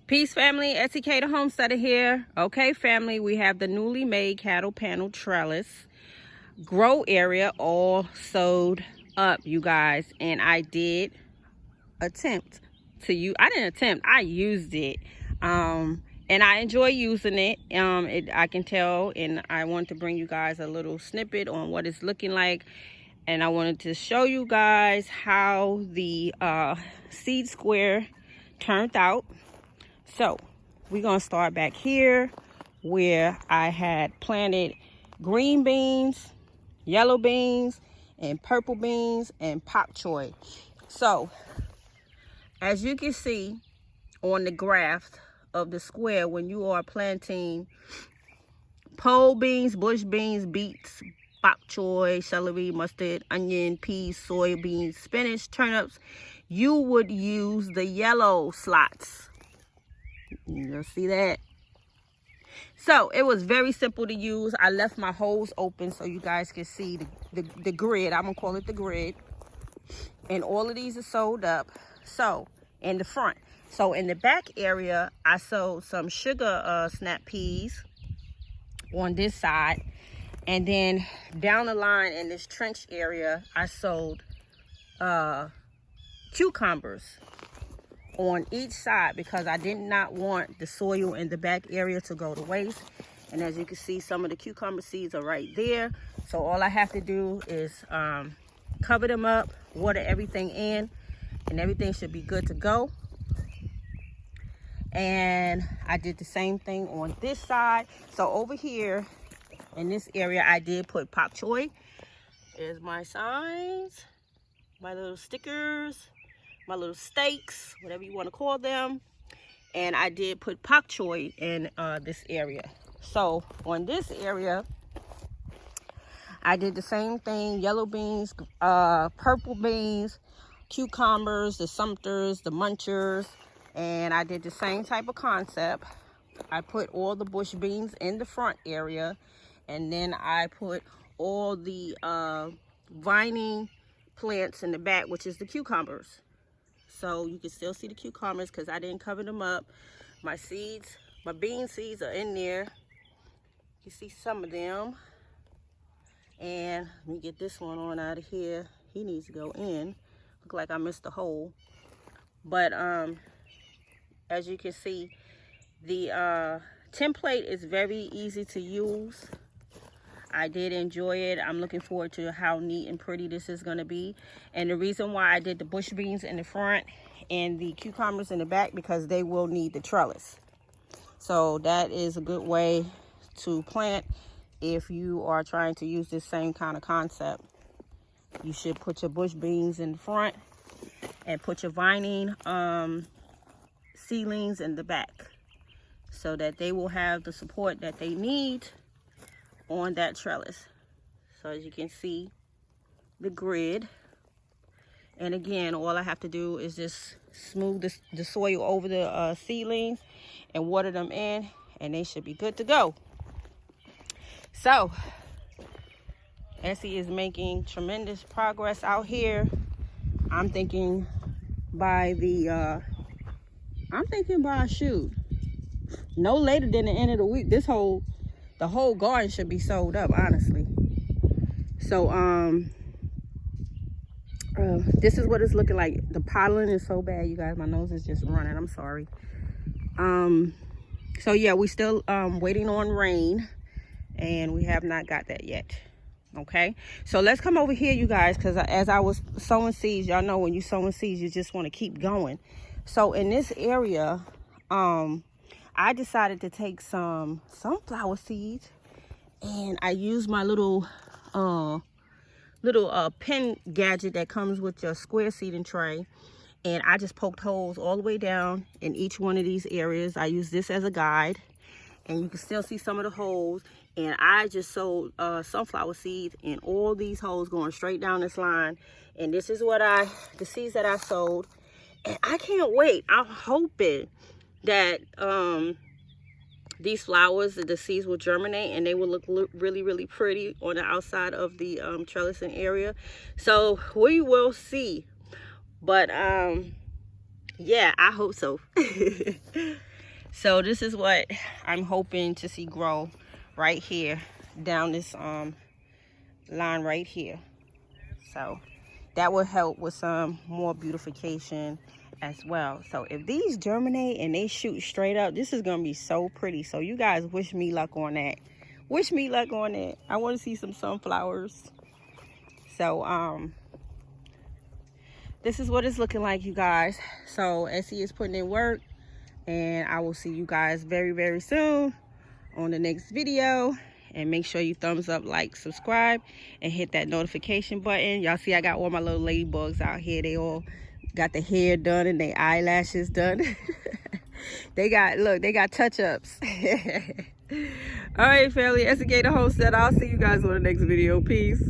Peace family, SK the Homesteaddah here. Okay family, we have the newly made cattle panel trellis grow area all sewed up, you guys. And I did attempt to use, I used it. And I enjoy using it. I can tell, and I want to bring you guys a little snippet on what it's looking like. And I wanted to show you guys how the seed square turned out. So we're gonna start back here where I had planted green beans, yellow beans, and purple beans, and pak choi. So as you can see on the graph of the square, when you are planting pole beans, bush beans, beets, bok choy, celery, mustard, onion, peas, soybeans, spinach, turnips, you would use the yellow slots. You'll see that. So it was very simple to use. I left my holes open so you guys can see the grid. I'm gonna call it the grid. And all of these are sewed up. So in the front. So in the back area, I sewed some sugar snap peas on this side. And then down the line in this trench area, I sewed cucumbers on each side because I did not want the soil in the back area to go to waste. And as you can see, some of the cucumber seeds are right there. So all I have to do is cover them up, water everything in, and everything should be good to go. And I did the same thing on this side. So over here in this area, I did put pak choi. There's my signs, my little stickers, my little stakes, whatever you want to call them. And I did put pak choi in this area. So on this area, I did the same thing: yellow beans, purple beans, cucumbers, the sumters, the munchers. And I did the same type of concept. I put all the bush beans in the front area, and then I put all the vining plants in the back, which is the cucumbers. So you can still see the cucumbers because I didn't cover them up. My seeds, my bean seeds are in there. You see some of them. And let me get this one on out of here. He needs to go in. Look like I missed a hole. But as you can see, the template is very easy to use. I did enjoy it. I'm looking forward to how neat and pretty this is going to be. And the reason why I did the bush beans in the front and the cucumbers in the back, because they will need the trellis. So that is a good way to plant if you are trying to use this same kind of concept. You should put your bush beans in the front and put your vining seedlings in the back so that they will have the support that they need on that trellis. So as you can see, the grid. And again, all I have to do is just smooth the soil over the seedlings and water them in, and they should be good to go. So Essie is making tremendous progress out here. I'm thinking by shoot, no later than the end of the week, the whole garden should be sold up, honestly. So this is what it's looking like. The pollen is so bad, you guys. My nose is just running. I'm sorry. So yeah, we still waiting on rain, and we have not got that yet. Okay, so let's come over here, you guys, because as I was sowing seeds, y'all know when you sowing seeds, you just want to keep going. So in this area, I decided to take some sunflower seeds, and I used my little pin gadget that comes with your square seeding tray, and I just poked holes all the way down in each one of these areas. I use this as a guide, and you can still see some of the holes. And I just sowed sunflower seeds in all these holes going straight down this line. And this is what the seeds that I sowed. And I can't wait. I'm hoping that these flowers, the seeds will germinate and they will look really, really pretty on the outside of the trellising area. So we will see. But yeah, I hope so. So this is what I'm hoping to see grow right here down this line right here. So that will help with some more beautification as well. So if these germinate and they shoot straight up, this is gonna be so pretty. So you guys wish me luck on that. Wish me luck on it. I want to see some sunflowers. So this is what it's looking like, you guys. So Essie is putting in work, and I will see you guys very, very soon on the next video. And make sure you thumbs up, like, subscribe, and hit that notification button. Y'all see I got all my little ladybugs out here. They all got their hair done and their eyelashes done. They got, look, they got touch-ups. All right, family, Esikhomesteddah. I'll see you guys on the next video. Peace.